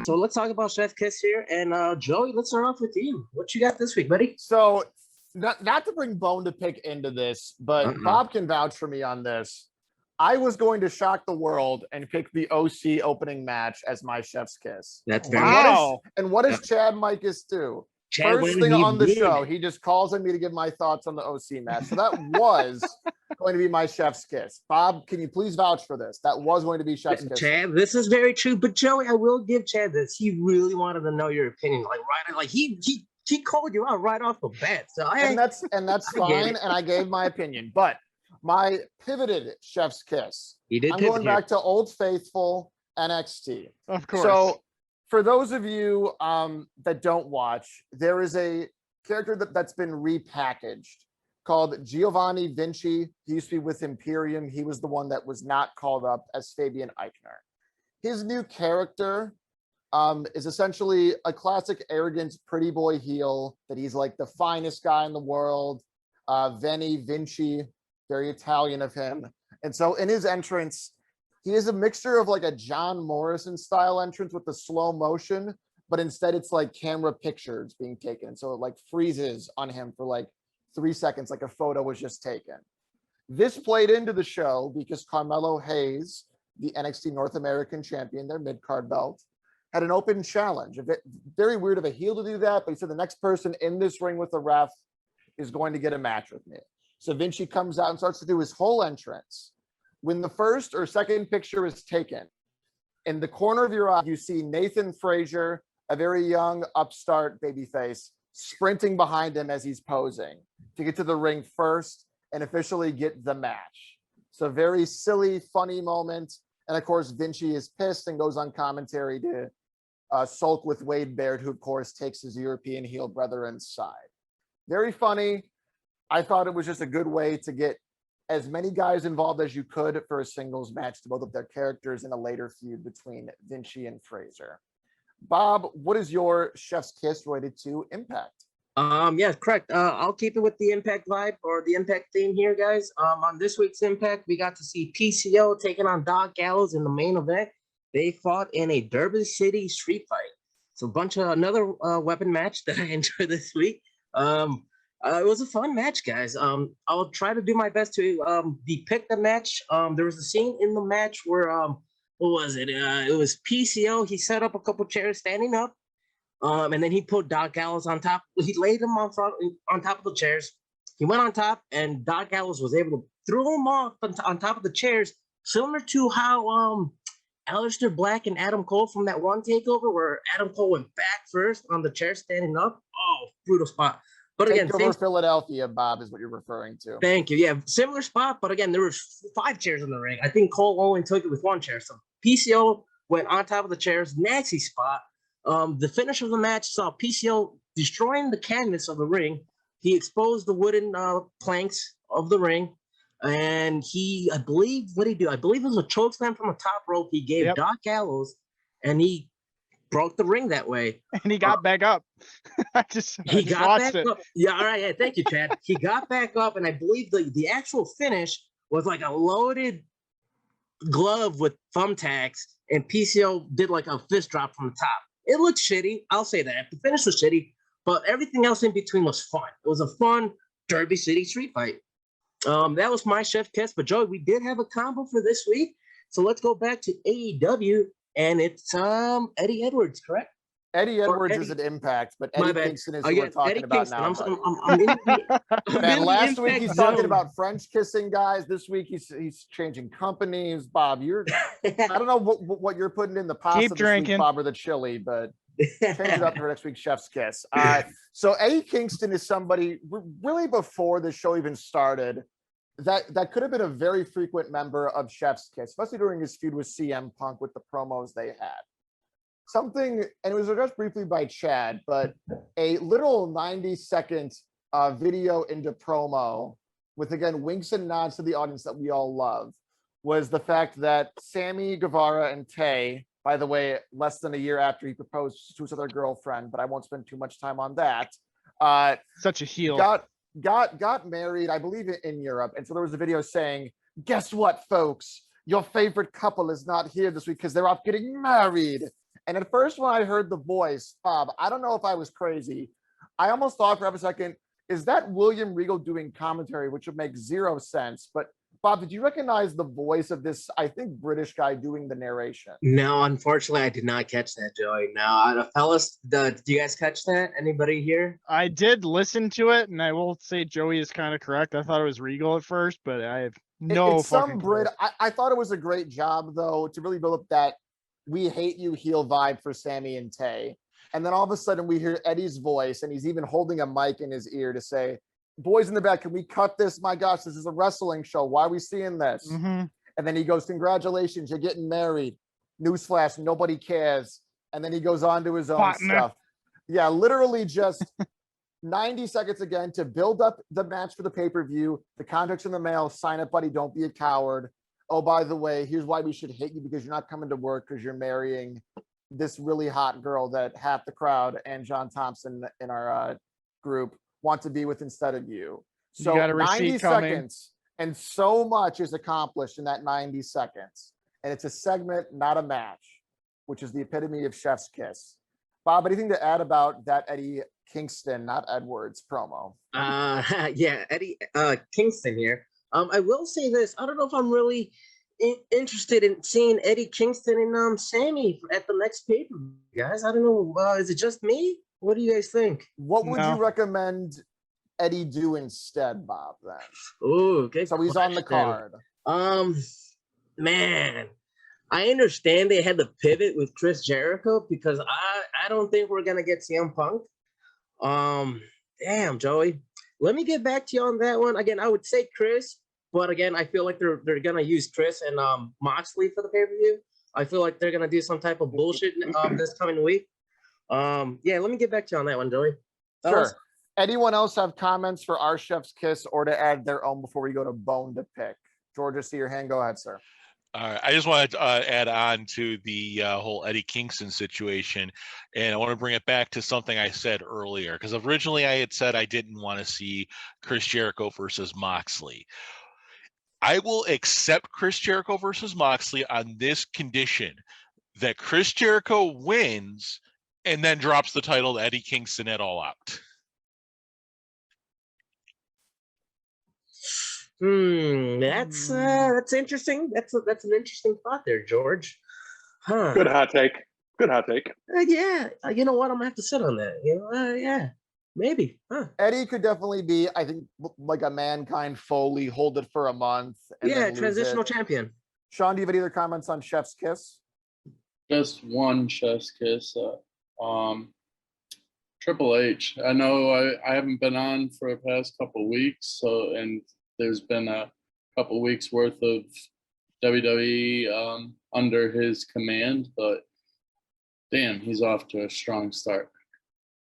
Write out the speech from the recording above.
So let's talk about Chef Kiss here. And Joey, let's start off with you. What you got this week, buddy? So, not to bring Bone to Pick into this, but Bob can vouch for me on this. I was going to shock the world and pick the OC opening match as my Chef's Kiss. That's very Wow. What does Chad Mikas do? Chad First thing on the show, he just calls on me to give my thoughts on the OC match. So that was going to be my Chef's Kiss. Bob, can you please vouch for this? That was going to be Chef's Kiss. Chad, this is very true. But Joey, I will give Chad this. He really wanted to know your opinion. He called you out right off the bat. So and that's fine. And I gave my opinion. But my pivoted Chef's Kiss. I'm going back to Old Faithful NXT. Of course. So for those of you that don't watch, there is a character that's been repackaged called Giovanni Vinci. He used to be with Imperium. He was the one that was not called up as Fabian Eichner. His new character is essentially a classic arrogant pretty boy heel, that he's like the finest guy in the world. Vinci, very Italian of him. And so in his entrance, he is a mixture of like a John Morrison style entrance with the slow motion, but instead it's like camera pictures being taken. So it like freezes on him for like 3 seconds, like a photo was just taken. This played into the show because Carmelo Hayes, the NXT North American champion, their mid-card belt, had an open challenge. Very weird of a heel to do that, but he said the next person in this ring with the ref is going to get a match with me. So Vinci comes out and starts to do his whole entrance. When the first or second picture is taken, in the corner of your eye, you see Nathan Frazier, a very young upstart babyface, sprinting behind him as he's posing to get to the ring first and officially get the match. So very silly, funny moment. And of course, Vinci is pissed and goes on commentary to sulk with Wade Baird, who of course takes his European heel brethren's side. Very funny. I thought it was just a good way to get as many guys involved as you could for a singles match to build up their characters in a later feud between Vinci and Fraser. Bob, what is your Chef's Kiss related to Impact? Yeah, correct. I'll keep it with the Impact vibe or the Impact theme here, guys. On this week's Impact, we got to see PCO taking on Doc Gallows in the main event. They fought in a Derby City street fight. So another weapon match that I enjoyed this week. It was a fun match, guys. I'll try to do my best to depict the match. There was a scene in the match where what was it? It was PCO. He set up a couple chairs standing up, and then he put Doc Gallows on top. He laid him on top of the chairs. He went on top, and Doc Gallows was able to throw him off on top of the chairs, similar to how Aleister Black and Adam Cole from that one takeover where Adam Cole went back first on the chair standing up. Oh, brutal spot. But again, Philadelphia, Bob, is what you're referring to. Thank you. Yeah, similar spot, but again, there were 5 chairs in the ring. I think Cole only took it with 1 chair. So PCO went on top of the chairs. Nasty spot. The finish of the match saw PCO destroying the canvas of the ring. He exposed the wooden planks of the ring, and I believe it was a chokeslam from the top rope. He gave Doc Gallows, and he broke the ring that way. And he got back up. He got back up. Yeah, all right. Yeah, thank you, Chad. He got back up, and I believe the actual finish was like a loaded glove with thumbtacks, and PCO did like a fist drop from the top. It looked shitty. I'll say that. The finish was shitty, but everything else in between was fun. It was a fun Derby City street fight. That was my Chef Kiss. But Joey, we did have a combo for this week. So let's go back to AEW, and it's Eddie Edwards, correct? Eddie Edwards is an Impact, but Eddie Kingston is who we're talking about now. Last week he's talking about French kissing guys. This week he's changing companies. Bob, I don't know what you're putting in the pasta this week, Bob, or the chili, but change it up for next week's Chef's Kiss. So Eddie Kingston is somebody really before the show even started that could have been a very frequent member of Chef's Kiss, especially during his feud with CM Punk with the promos they had. Something, and it was addressed briefly by Chad, but a little 90-second video into promo with, again, winks and nods to the audience that we all love, was the fact that Sammy Guevara and Tay, by the way, less than a year after he proposed to his other girlfriend, but I won't spend too much time on that. Such a heel. Got married, I believe, in Europe. And so there was a video saying, guess what, folks? Your favorite couple is not here this week because they're off getting married. And at first, when I heard the voice, Bob, I don't know if I was crazy. I almost thought for a second, is that William Regal doing commentary, which would make zero sense. But Bob, did you recognize the voice of this, I think, British guy doing the narration? No, unfortunately, I did not catch that, Joey. No, the fellas, did you guys catch that? Anybody here? I did listen to it, and I will say Joey is kind of correct. I thought it was Regal at first, but I have no It's some fucking Brit. clue. I thought it was a great job, though, to really build up that "we hate you" heel vibe for Sammy and Tay. And then all of a sudden we hear Eddie's voice, and he's even holding a mic in his ear to say, "Boys in the back, can we cut this? My gosh, this is a wrestling show. Why are we seeing this?" Mhm. And then he goes, "Congratulations, you're getting married." Newsflash, nobody cares. And then he goes on to his own Partner. stuff. Yeah, literally just 90 seconds again to build up the match for the pay-per-view. The contract's in the mail. Sign it, buddy. Don't be a coward. Oh, by the way, here's why we should hate you, because you're not coming to work because you're marrying this really hot girl that half the crowd and John Thompson in our group want to be with instead of you. You So got a 90 receipt coming. seconds, and so much is accomplished in that 90 seconds. And it's a segment, not a match, which is the epitome of chef's kiss. Bob, anything to add about that Eddie Kingston, not Edwards, promo? Yeah, Eddie Kingston here. I will say this. I don't know if I'm really interested in seeing Eddie Kingston and Sammy at the next paper, guys. I don't know. Is it just me? What do you guys think? What would No. you recommend Eddie do instead, Bob, then? Oh, okay. So he's on the card. Man, I understand they had to pivot with Chris Jericho because I don't think we're gonna get CM Punk. Damn, Joey. Let me get back to you on that one. Again, I would say Chris, but again, I feel like they're gonna use Chris and Moxley for the pay-per-view. I feel like they're gonna do some type of bullshit this coming week. Yeah, let me get back to you on that one, Joey. Sure. Anyone else have comments for our chef's kiss or to add their own before we go to bone to pick? Georgia, see your hand. Go ahead, sir. I just wanted to add on to the whole Eddie Kingston situation, and I want to bring it back to something I said earlier, because originally I had said I didn't want to see Chris Jericho versus Moxley. I will accept Chris Jericho versus Moxley on this condition, that Chris Jericho wins and then drops the title to Eddie Kingston at All Out. That's interesting. That's an interesting thought there, George. Huh? Good hot take. Good hot take. Yeah. You know what? I'm gonna have to sit on that. You know, yeah, maybe. Huh? Eddie could definitely be, I think, like a Mankind Foley, hold it for a month. And Yeah, then lose transitional it. champion. Sean, do you have any other comments on Chef's Kiss? Just one chef's kiss. Triple H. I know I haven't been on for the past couple weeks, and there's been a couple weeks worth of WWE under his command, but damn, he's off to a strong start.